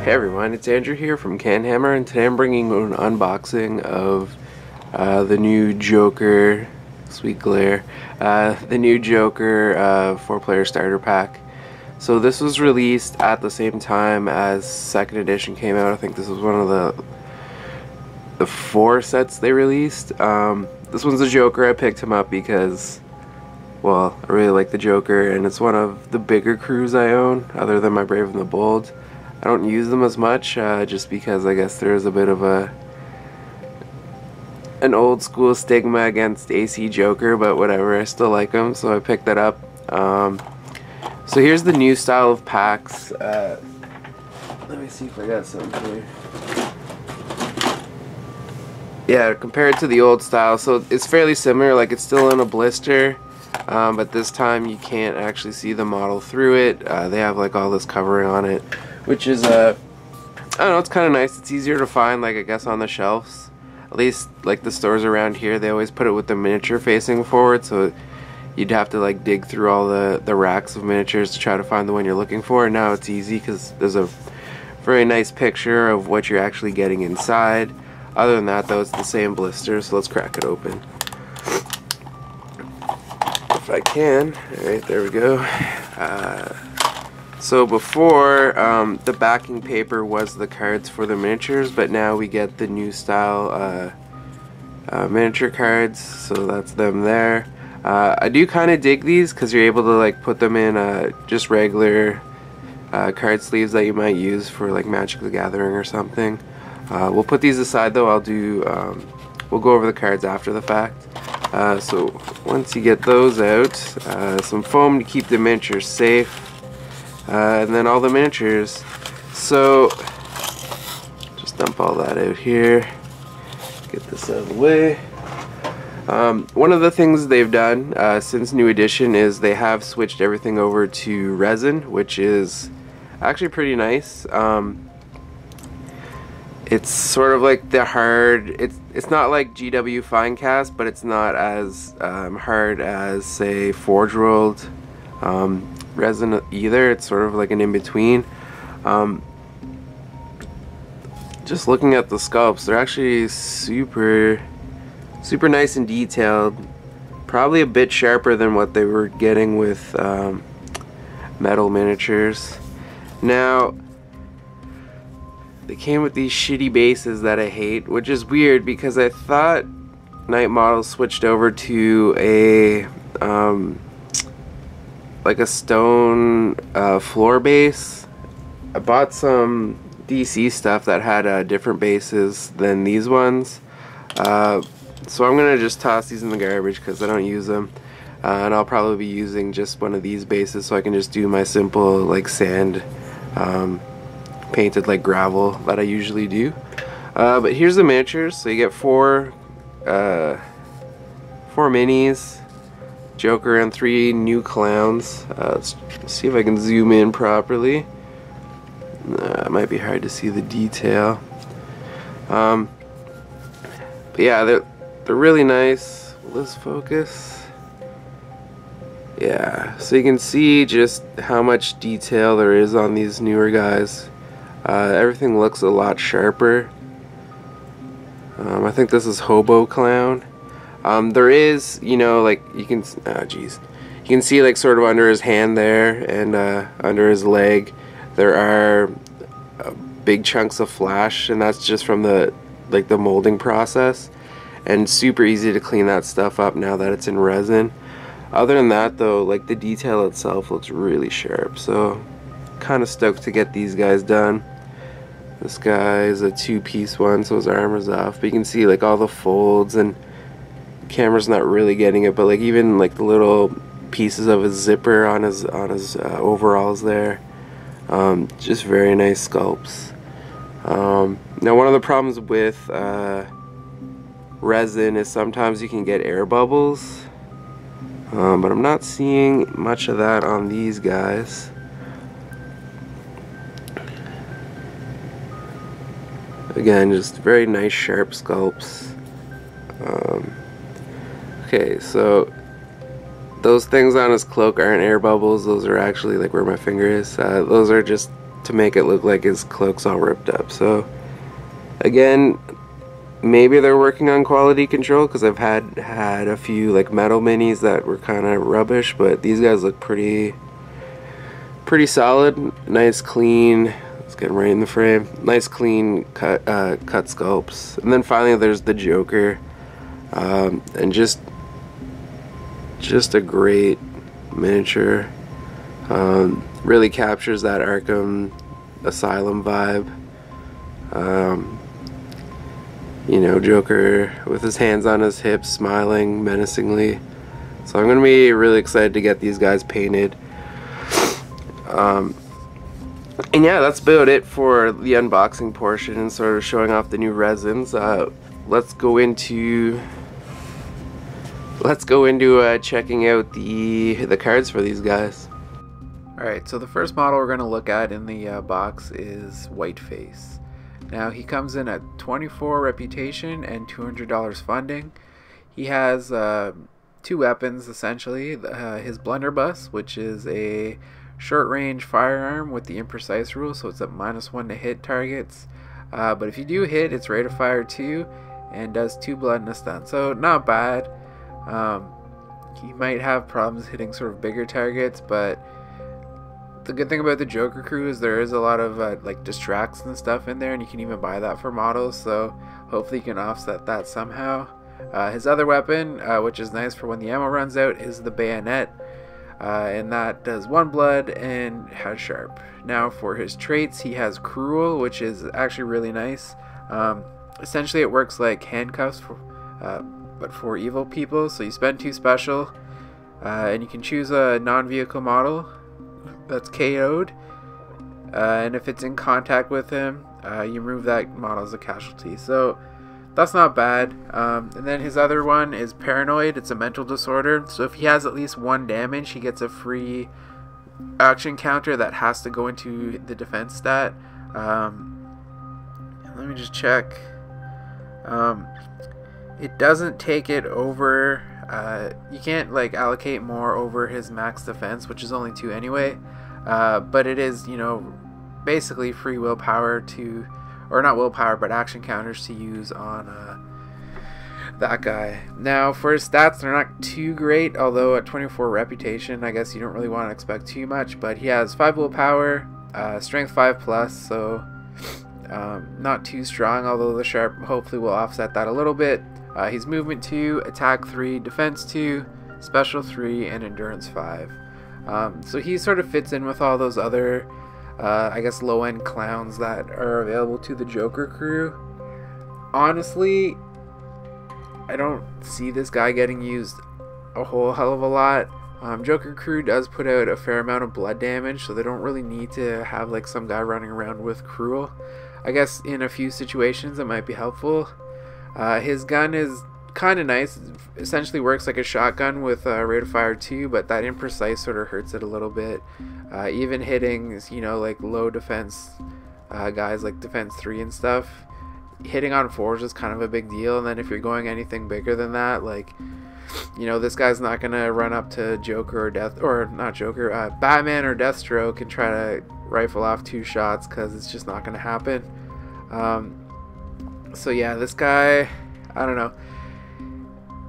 Hey everyone, it's Andrew here from Canhammer, and today I'm bringing you an unboxing of the new Joker, sweet glare, the new Joker 4-player starter pack. So this was released at the same time as 2nd edition came out. I think this was one of the 4 sets they released. This one's the Joker. I picked him up because, well, I really like the Joker, and it's one of the bigger crews I own, other than my Brave and the Bold. I don't use them as much, just because I guess there's a bit of an old school stigma against AC Joker, but whatever, I still like them, so I picked that up. So here's the new style of packs. Let me see if I got some here. Yeah, compared to the old style, so it's fairly similar, like it's still in a blister, but this time you can't actually see the model through it. They have like all this covering on it, which is I don't know, it's kind of nice. It's easier to find, like, I guess, on the shelves. At least like the stores around here, they always put it with the miniature facing forward, so you'd have to like dig through all the racks of miniatures to try to find the one you're looking for. And now it's easy because there's a very nice picture of what you're actually getting inside. Other than that though, it's the same blister, so let's crack it open if I can. Alright, there we go. So before, the backing paper was the cards for the miniatures, but now we get the new style miniature cards, so that's them there. I do kind of dig these because you're able to like put them in just regular card sleeves that you might use for like Magic the Gathering or something. We'll put these aside though. We'll go over the cards after the fact. So once you get those out, some foam to keep the miniatures safe. And then all the miniatures. So just dump all that out here, get this out of the way. One of the things they've done since new edition is they have switched everything over to resin, which is actually pretty nice. It's sort of like the hard, it's not like GW Finecast, but it's not as hard as, say, Forge World resin either. It's sort of like an in-between. Just looking at the sculpts, they're actually super nice and detailed. Probably a bit sharper than what they were getting with metal miniatures. Now, they came with these shitty bases that I hate, which is weird because I thought Night Models switched over to a like a stone floor base. I bought some DC stuff that had different bases than these ones, so I'm gonna just toss these in the garbage because I don't use them, and I'll probably be using just one of these bases so I can just do my simple like sand painted like gravel that I usually do. But here's the miniatures. So you get four minis, Joker, and 3 new clowns. Let's see if I can zoom in properly. It might be hard to see the detail. But yeah, they're really nice. Will this focus? Yeah, so you can see just how much detail there is on these newer guys. Everything looks a lot sharper. I think this is Hobo Clown. There is, you know, like you can, you can see like sort of under his hand there and under his leg there are big chunks of flash, and that's just from the molding process, and super easy to clean that stuff up now that it's in resin. Other than that though, like the detail itself looks really sharp, so kind of stoked to get these guys done. This guy is a 2-piece one, so his armor's off, but you can see like all the folds, and camera's not really getting it, but like even like the little pieces of his zipper on his overalls there. Just very nice sculpts. Now one of the problems with resin is sometimes you can get air bubbles, but I'm not seeing much of that on these guys. Again, just very nice sharp sculpts. Okay, so those things on his cloak aren't air bubbles. Those are actually like where my finger is. Those are just to make it look like his cloak's all ripped up. So again, maybe they're working on quality control, because I've had a few like metal minis that were kind of rubbish, but these guys look pretty solid. Nice clean, let's get them right in the frame, nice clean cut sculpts. And then finally there's the Joker, and just a great miniature. Really captures that Arkham Asylum vibe. You know, Joker with his hands on his hips, smiling menacingly. So I'm gonna be really excited to get these guys painted. And yeah, that's about it for the unboxing portion and sort of showing off the new resins. Let's go into checking out the cards for these guys. Alright, so the first model we're going to look at in the box is Whiteface. Now he comes in at 24 reputation and $200 funding. He has 2 weapons essentially. His blunderbuss, which is a short range firearm with the imprecise rule, so it's at -1 to hit targets. But if you do hit, it's rate of fire 2 and does 2 blood and a stun. So not bad. He might have problems hitting sort of bigger targets, but the good thing about the Joker crew is there is a lot of like distracts and stuff in there, and you can even buy that for models, so hopefully you can offset that somehow. His other weapon, which is nice for when the ammo runs out, is the bayonet, and that does 1 blood and has sharp. Now for his traits, he has cruel, which is actually really nice. Essentially it works like handcuffs, but for evil people. So you spend 2 special, and you can choose a non-vehicle model that's KO'd, and if it's in contact with him, you remove that model as a casualty. So that's not bad. And then his other one is Paranoid. It's a mental disorder, so if he has at least 1 damage, he gets a free action counter that has to go into the defense stat. Let me just check. It doesn't take it over, you can't like allocate more over his max defense, which is only 2 anyway, but it is, you know, basically free willpower to, or not willpower, but action counters to use on that guy. Now for his stats, they're not too great, although at 24 reputation, I guess you don't really want to expect too much, but he has 5 willpower, strength 5+, so not too strong, although the sharp hopefully will offset that a little bit. He's movement 2, attack 3, defense 2, special 3, and endurance 5. So he sort of fits in with all those other, I guess, low-end clowns that are available to the Joker crew. Honestly, I don't see this guy getting used a whole hell of a lot. Joker crew does put out a fair amount of blood damage, so they don't really need to have like some guy running around with cruel. I guess in a few situations it might be helpful. His gun is kind of nice. It essentially works like a shotgun with rate of fire 2, but that imprecise sort of hurts it a little bit. Even hitting, you know, like low defense guys like defense 3 and stuff, hitting on 4s is kind of a big deal. And then if you're going anything bigger than that, like, you know, this guy's not gonna run up to Joker or Batman or Deathstroke and try to rifle off 2 shots, because it's just not gonna happen. So yeah, this guy, I don't know.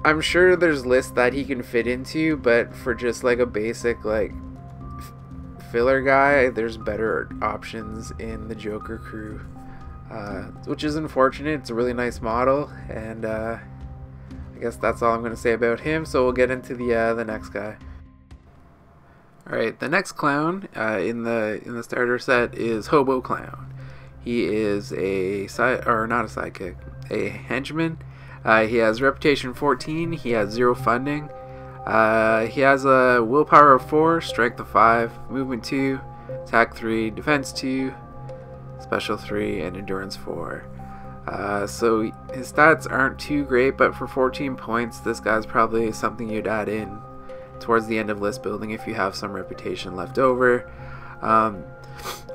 I'm sure there's lists that he can fit into, but for just like a basic like filler guy, there's better options in the Joker crew, which is unfortunate. It's a really nice model, and I guess that's all I'm going to say about him. So we'll get into the next guy. All right, the next clown in the starter set is Hobo Clown. He is a henchman. He has reputation 14. He has 0 funding. He has a willpower of 4, strength of 5, movement 2, attack 3, defense 2, special 3, and endurance 4. So his stats aren't too great, but for 14 points, this guy's probably something you'd add in towards the end of list building if you have some reputation left over.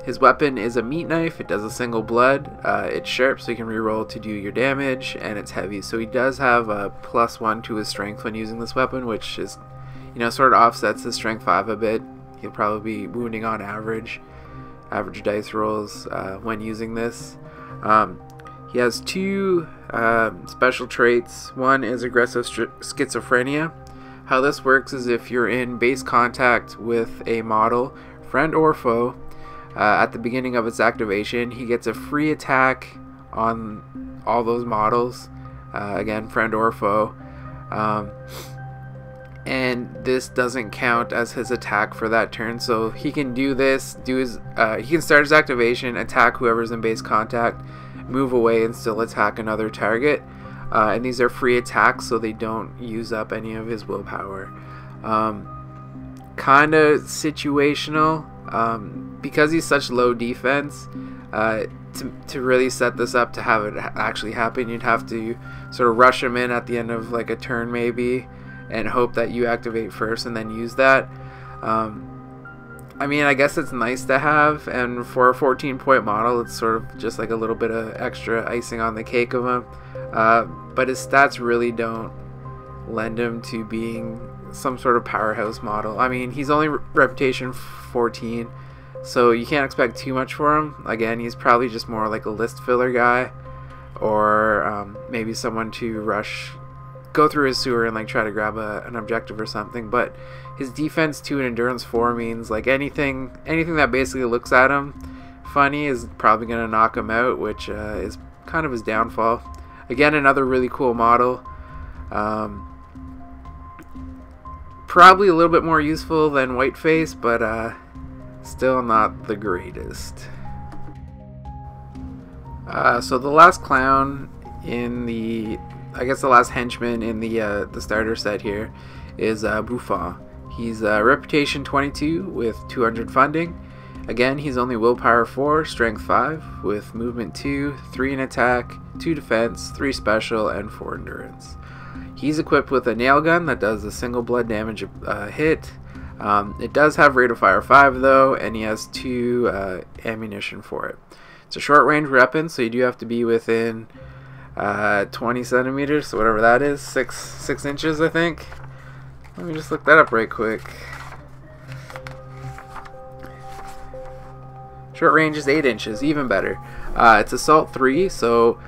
His weapon is a meat knife. It does a single blood. It's sharp, so you can reroll to do your damage, and it's heavy. So he does have a +1 to his strength when using this weapon, which is, you know, sort of offsets his strength 5 a bit. He'll probably be wounding on average. average dice rolls when using this. He has two special traits. One is aggressive schizophrenia. How this works is if you're in base contact with a model, friend or foe, at the beginning of its activation, he gets a free attack on all those models, again, friend or foe. And this doesn't count as his attack for that turn, so he can do this, he can start his activation, attack whoever's in base contact, move away and still attack another target. And these are free attacks, so they don't use up any of his willpower. Kind of situational, because he's such low defense. To really set this up to have it actually happen, you'd have to sort of rush him in at the end of like a turn maybe, and hope that you activate first and then use that. I mean, I guess it's nice to have, and for a 14-point model, it's sort of just like a little bit of extra icing on the cake of him. But his stats really don't lend him to being some sort of powerhouse model. I mean, he's only reputation 14, so you can't expect too much for him. Again, he's probably just more like a list filler guy, or maybe someone to go through his sewer and like try to grab an objective or something. But his defense 2 and endurance 4 means like anything that basically looks at him funny is probably going to knock him out, which is kind of his downfall. Again, another really cool model. Probably a little bit more useful than Whiteface, but still not the greatest. So the last clown in the last henchman in the starter set here is Buffon. He's reputation 22 with 200 funding. Again, he's only willpower 4, strength 5, with movement 2, 3 in attack, 2 defense, 3 special, and 4 endurance. He's equipped with a nail gun that does a single blood damage hit. It does have rate of fire 5 though, and he has 2 ammunition for it. It's a short range weapon, so you do have to be within 20 centimeters, so whatever that is, 6 inches I think. Let me just look that up right quick. Short range is 8 inches, even better. It's assault 3, so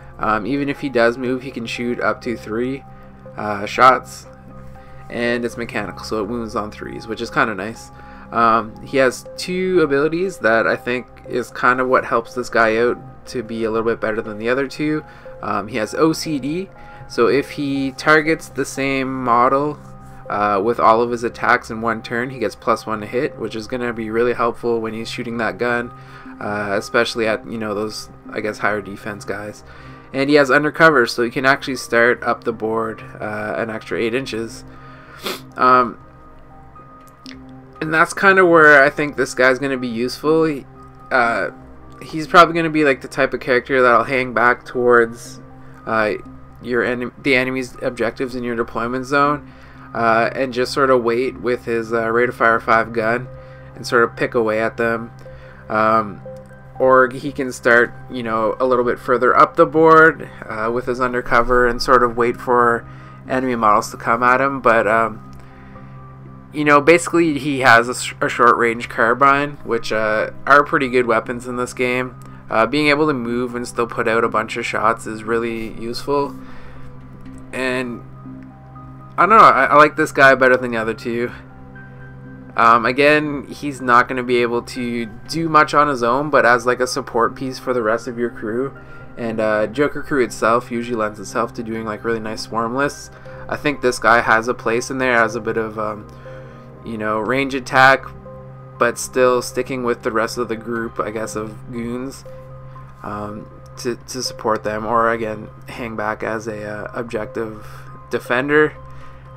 even if he does move, he can shoot up to 3 shots. And it's mechanical, so it wounds on 3s, which is kind of nice. He has 2 abilities that I think is kind of what helps this guy out to be a little bit better than the other 2. He has OCD, so if he targets the same model with all of his attacks in one turn, he gets +1 to hit, which is going to be really helpful when he's shooting that gun, especially at, you know, those, I guess, higher defense guys. And he has undercover, so he can actually start up the board an extra 8 inches. And that's kind of where I think this guy's going to be useful. He's probably going to be like the type of character that'll hang back towards the enemy's objectives in your deployment zone, and just sort of wait with his rate of fire 5 gun and sort of pick away at them. Or he can start, you know, a little bit further up the board with his undercover and sort of wait for enemy models to come at him. But you know, basically he has a short range carbine, which are pretty good weapons in this game. Being able to move and still put out a bunch of shots is really useful. And I don't know, I like this guy better than the other 2. Again, he's not going to be able to do much on his own, but as like a support piece for the rest of your crew. And Joker crew itself usually lends itself to doing like really nice swarm lists. I think this guy has a place in there as a bit of you know, range attack, but still sticking with the rest of the group, I guess, of goons to support them, or again hang back as a objective defender,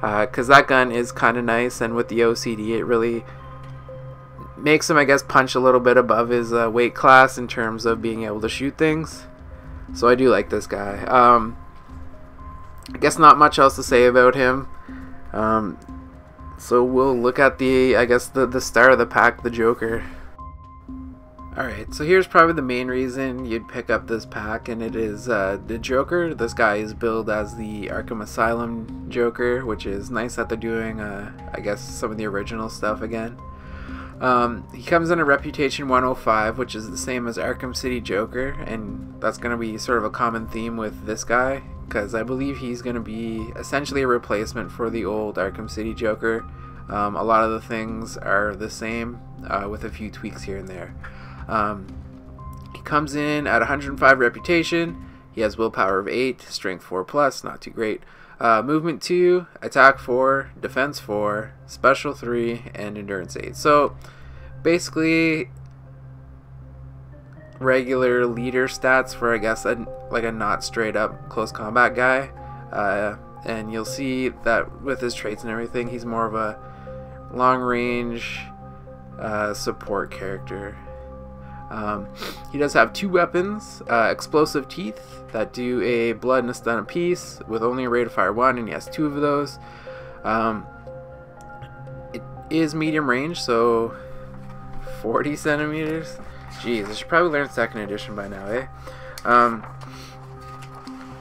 because that gun is kind of nice, and with the OCD it really makes him, I guess, punch a little bit above his weight class in terms of being able to shoot things. So I do like this guy. I guess not much else to say about him. So we'll look at the star of the pack, the Joker. Alright, so here's probably the main reason you'd pick up this pack, and it is the Joker. This guy is billed as the Arkham Asylum Joker, which is nice that they're doing, I guess, some of the original stuff again. He comes in a Reputation 105, which is the same as Arkham City Joker, and that's going to be sort of a common theme with this guy, because I believe he's going to be essentially a replacement for the old Arkham City Joker. A lot of the things are the same, with a few tweaks here and there. He comes in at 105 Reputation. He has Willpower of 8, Strength 4+, not too great. Movement 2, Attack 4, Defense 4, Special 3, and Endurance 8. So basically regular leader stats for, I guess, like a not straight up close combat guy. And you'll see that with his traits and everything, he's more of a long range support character. He does have 2 weapons, Explosive Teeth, that do a blood and a stun apiece with only a rate of fire 1, and he has 2 of those. It is medium range, so 40 centimeters. Jeez, I should probably learn 2nd edition by now, eh?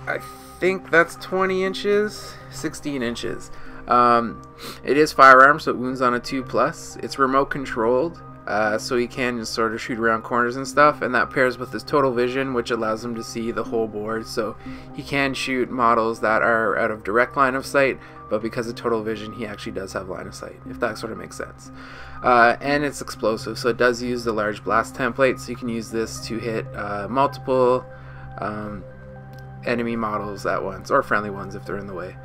I think that's 20 inches, 16 inches. It is firearm, so it wounds on a 2+. It's remote controlled. So he can just sort of shoot around corners and stuff, and that pairs with his total vision, which allows him to see the whole board. So he can shoot models that are out of direct line of sight, but because of total vision, he actually does have line of sight, if that sort of makes sense. And it's explosive, so it does use the large blast template, so you can use this to hit multiple enemy models at once, or friendly ones if they're in the way.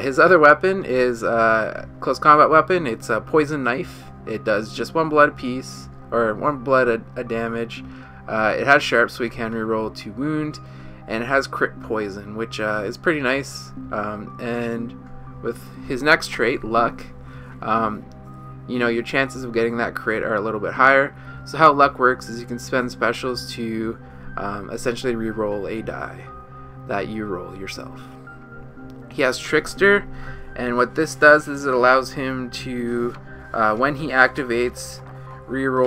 His other weapon is a close combat weapon. It's a poison knife. It does just 1 blood apiece, or 1 blood a damage. It has sharp, so he can reroll to wound, and it has crit poison, which is pretty nice. And with his next trait, luck, you know, your chances of getting that crit are a little bit higher. So how luck works is you can spend specials to essentially reroll a die that you roll yourself. He has Trickster, and what this does is it allows him to when he activates, reset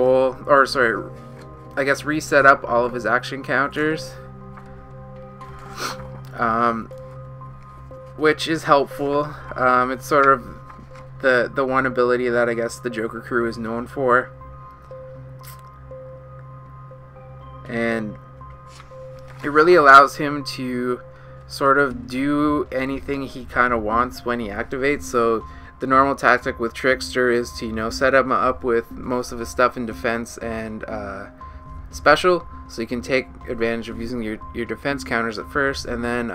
up all of his action counters, which is helpful. It's sort of the one ability that I guess the Joker crew is known for, and it really allows him to sort of do anything he kind of wants when he activates. So the normal tactic with Trickster is to, you know, set him up with most of his stuff in defense and special, so you can take advantage of using your defense counters at first, and then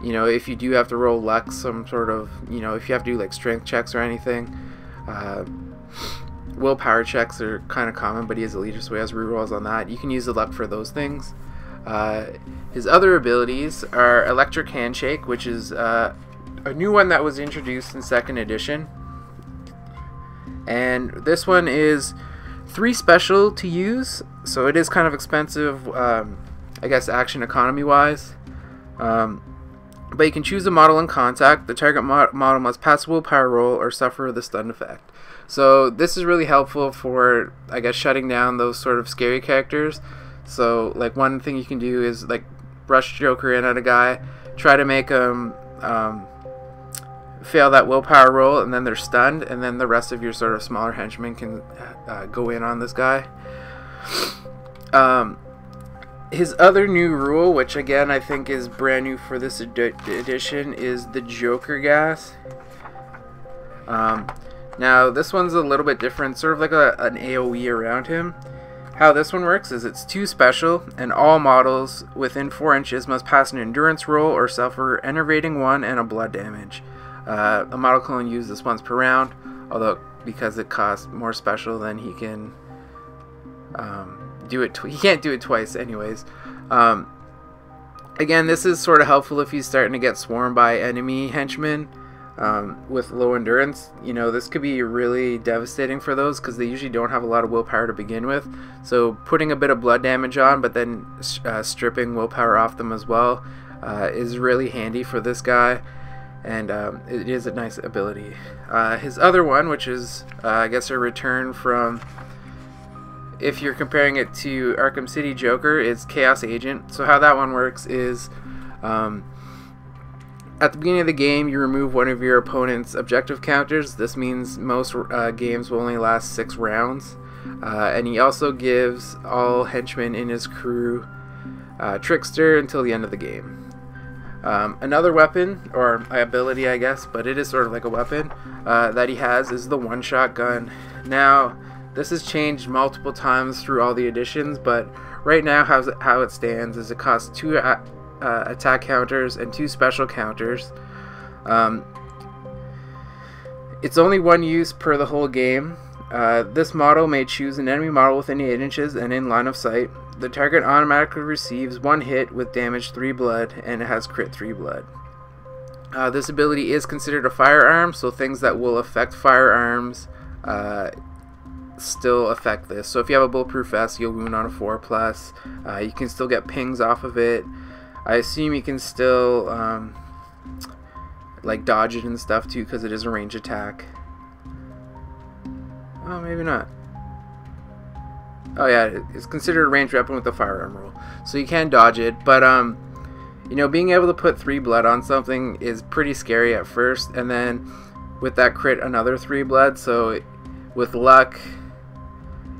you know, if you do have to roll luck, some sort of, you know, if you have to do like strength checks or anything, willpower checks are kind of common, but he is a leader, so he has rerolls on that. You can use the luck for those things. His other abilities are Electric Handshake, which is a new one that was introduced in 2nd edition, and this one is 3 special to use, so it is kind of expensive, I guess action economy wise, but you can choose a model in contact. The target model must pass a willpower roll or suffer the stun effect. So this is really helpful for, I guess, shutting down those sort of scary characters. So like one thing you can do is like rush Joker in at a guy, try to make him fail that willpower roll, and then they're stunned, and then the rest of your sort of smaller henchmen can go in on this guy. His other new rule, which again I think is brand new for this edition, is the Joker gas. Now this one's a little bit different, sort of like an AoE around him. How this one works is it's 2 special, and all models within 4 inches must pass an endurance roll or suffer enervating 1 and a blood damage. A model can only use this once per round, although because it costs more special, then he can do it. He can't do it twice, anyways. Again, this is sort of helpful if he's starting to get swarmed by enemy henchmen with low endurance. You know, this could be really devastating for those because they usually don't have a lot of willpower to begin with. So putting a bit of blood damage on, but then stripping willpower off them as well, is really handy for this guy. And it is a nice ability. His other one, which is I guess a return from, if you're comparing it to Arkham City Joker, is Chaos Agent. So how that one works is At the beginning of the game, you remove one of your opponent's objective counters. This means most games will only last 6 rounds. And he also gives all henchmen in his crew Trickster until the end of the game. Another weapon, or ability I guess, but it is sort of like a weapon, that he has is the one-shot gun. Now, this has changed multiple times through all the editions, but right now how it stands is it costs 2 attack counters and 2 special counters. It's only 1 use per the whole game. This model may choose an enemy model within 8 inches and in line of sight. The target automatically receives 1 hit with damage 3 blood, and it has crit 3 blood. This ability is considered a firearm, so things that will affect firearms still affect this. So if you have a bulletproof vest, you'll wound on a 4+. You can still get pings off of it. I assume you can still like dodge it and stuff too, because it is a range attack. Oh, maybe not. Oh yeah, it's considered a ranged weapon with the firearm rule, so you can dodge it. But you know, being able to put 3 blood on something is pretty scary at first, and then with that crit, another 3 blood. So with luck,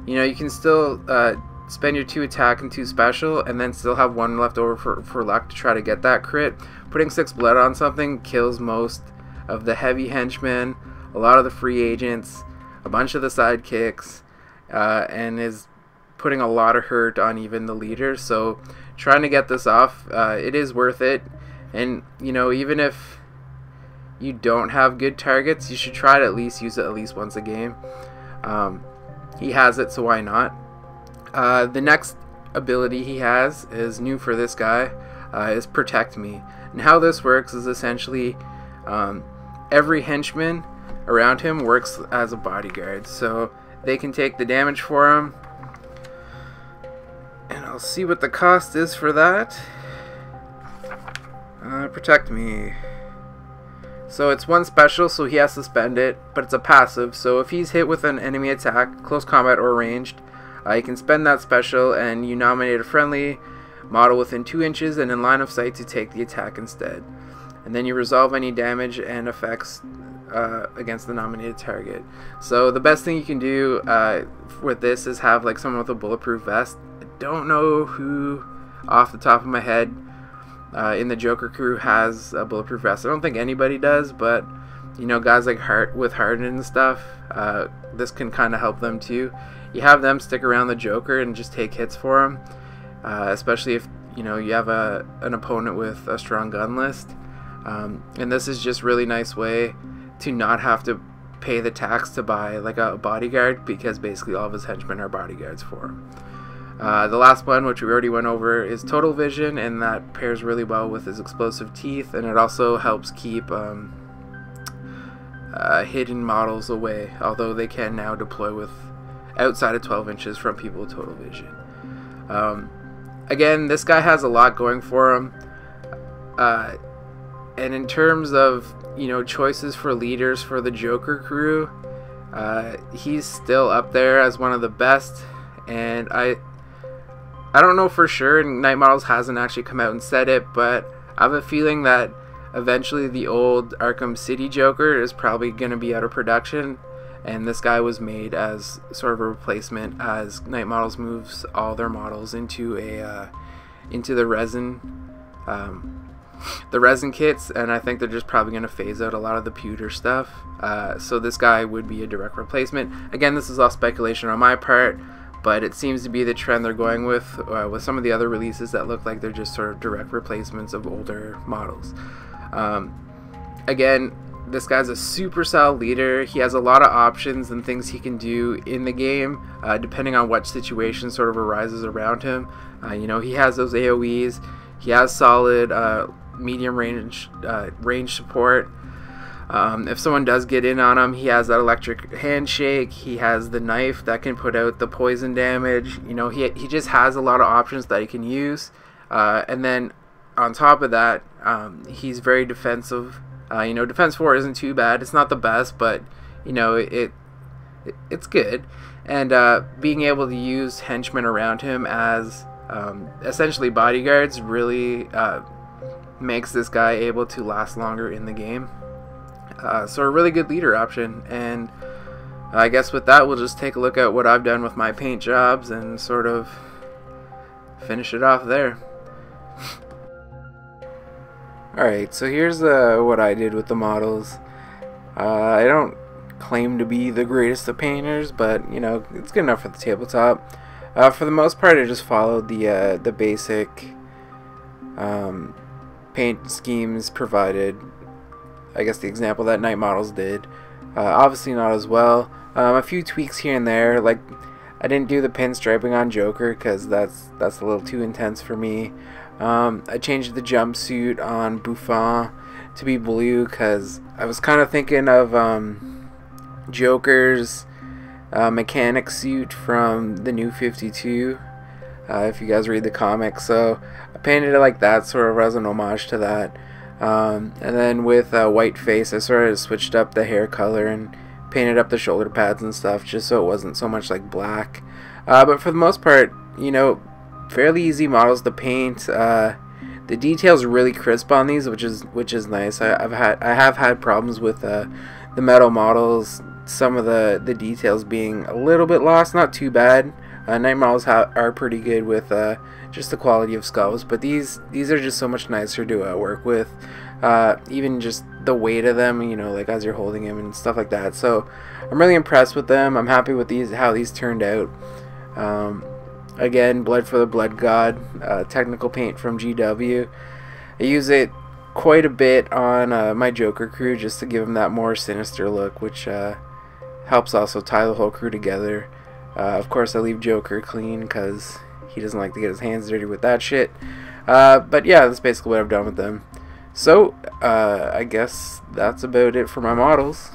you know, you can still spend your 2 attack and 2 special, and then still have 1 left over for luck to try to get that crit. Putting 6 blood on something kills most of the heavy henchmen, a lot of the free agents, a bunch of the sidekicks, and is putting a lot of hurt on even the leaders. So trying to get this off, it is worth it. And you know, even if you don't have good targets, you should try to at least use it at least once a game. He has it, so why not? The next ability he has is new for this guy, is Protect Me. And how this works is essentially every henchman around him works as a bodyguard, so they can take the damage for him. And I'll see what the cost is for that. Protect Me. So it's 1 special, so he has to spend it, but it's a passive. So if he's hit with an enemy attack, close combat or ranged, you can spend that special, and you nominate a friendly model within 2 inches and in line of sight to take the attack instead. And then you resolve any damage and effects against the nominated target. So the best thing you can do with this is have like someone with a bulletproof vest. I don't know who off the top of my head in the Joker crew has a bulletproof vest. I don't think anybody does, but you know, guys like with Harden and stuff, this can kind of help them too. You have them stick around the Joker and just take hits for him, especially if you know you have an opponent with a strong gun list. And this is just really nice way to not have to pay the tax to buy like a bodyguard, because basically all of his henchmen are bodyguards for him. The last one, which we already went over, is Total Vision, and that pairs really well with his explosive teeth, and it also helps keep hidden models away, although they can now deploy with outside of 12 inches from people with Total Vision. Again, this guy has a lot going for him, and in terms of, you know, choices for leaders for the Joker crew, he's still up there as one of the best. And I don't know for sure, and Night Models hasn't actually come out and said it, but I have a feeling that eventually the old Arkham City Joker is probably going to be out of production, and this guy was made as sort of a replacement as Night Models moves all their models into the resin kits, and I think they're just probably going to phase out a lot of the pewter stuff. So this guy would be a direct replacement. Again, this is all speculation on my part, but it seems to be the trend they're going with some of the other releases that look like they're just sort of direct replacements of older models. Again, this guy's a super solid leader. He has a lot of options and things he can do in the game, depending on what situation sort of arises around him. You know, he has those AoEs. He has solid medium range support. If someone does get in on him, he has that electric handshake. He has the knife that can put out the poison damage. You know, he just has a lot of options that he can use. And then on top of that, he's very defensive. You know, defense 4 isn't too bad. It's not the best, but you know, it's good. And being able to use henchmen around him as essentially bodyguards really makes this guy able to last longer in the game. So a really good leader option. And I guess with that, we'll just take a look at what I've done with my paint jobs and sort of finish it off there. Alright, so here's what I did with the models. I don't claim to be the greatest of painters, but you know, it's good enough for the tabletop. For the most part, I just followed the basic paint schemes provided. I guess the example that Night Models did. Obviously not as well. A few tweaks here and there, like I didn't do the pinstriping on Joker because that's a little too intense for me. I changed the jumpsuit on Buffon to be blue because I was kind of thinking of Joker's mechanic suit from the New 52, if you guys read the comics. So I painted it like that, sort of as an homage to that. And then with white face, I sort of switched up the hair color and painted up the shoulder pads and stuff, just so it wasn't so much like black. But for the most part, you know, fairly easy models to paint. The details are really crisp on these, which is nice. I have had problems with the metal models, some of the details being a little bit lost. Not too bad. Night models are pretty good with just the quality of skulls, but these are just so much nicer to work with. Even just the weight of them, you know, like as you're holding them and stuff like that. So I'm really impressed with them. I'm happy with how these turned out. Again, Blood for the Blood God, technical paint from GW. I use it quite a bit on my Joker crew just to give him that more sinister look, which helps also tie the whole crew together. Of course, I leave Joker clean because he doesn't like to get his hands dirty with that shit. But yeah, that's basically what I've done with them. So, I guess that's about it for my models.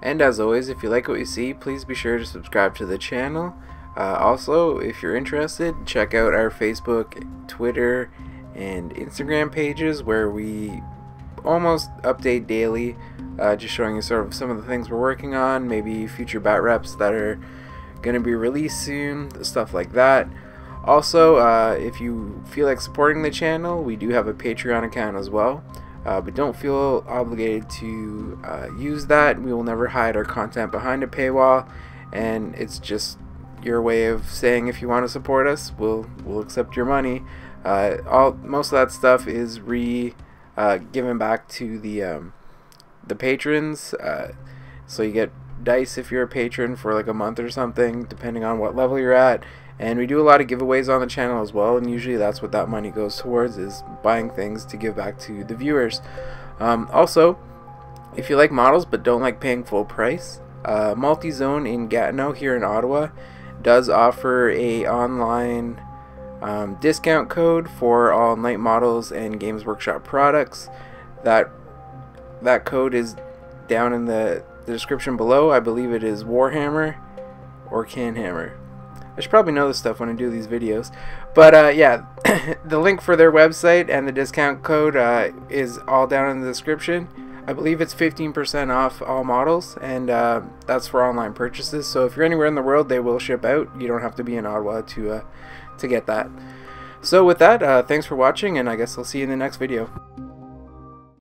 And as always, if you like what you see, please be sure to subscribe to the channel. Also, if you're interested, check out our Facebook, Twitter, and Instagram pages where we almost update daily, just showing you sort of some of the things we're working on, maybe future bat reps that are going to be released soon, stuff like that. Also, if you feel like supporting the channel, we do have a Patreon account as well, but don't feel obligated to use that. We will never hide our content behind a paywall, and it's just your way of saying if you want to support us, we'll accept your money. Most of that stuff is given back to the patrons, so you get dice if you're a patron for like a month or something, depending on what level you're at. And we do a lot of giveaways on the channel as well, and usually that's what that money goes towards, is buying things to give back to the viewers. Also, if you like models but don't like paying full price, Multi-Zone in Gatineau here in Ottawa does offer a online discount code for all Night Models and Games Workshop products. That code is down in the description below. I believe it is Warhammer or Canhammer. I should probably know this stuff when I do these videos. But yeah, the link for their website and the discount code is all down in the description. I believe it's 15% off all models, and that's for online purchases. So if you're anywhere in the world, they will ship out. You don't have to be in Ottawa to get that. So with that, thanks for watching, and I guess I'll see you in the next video.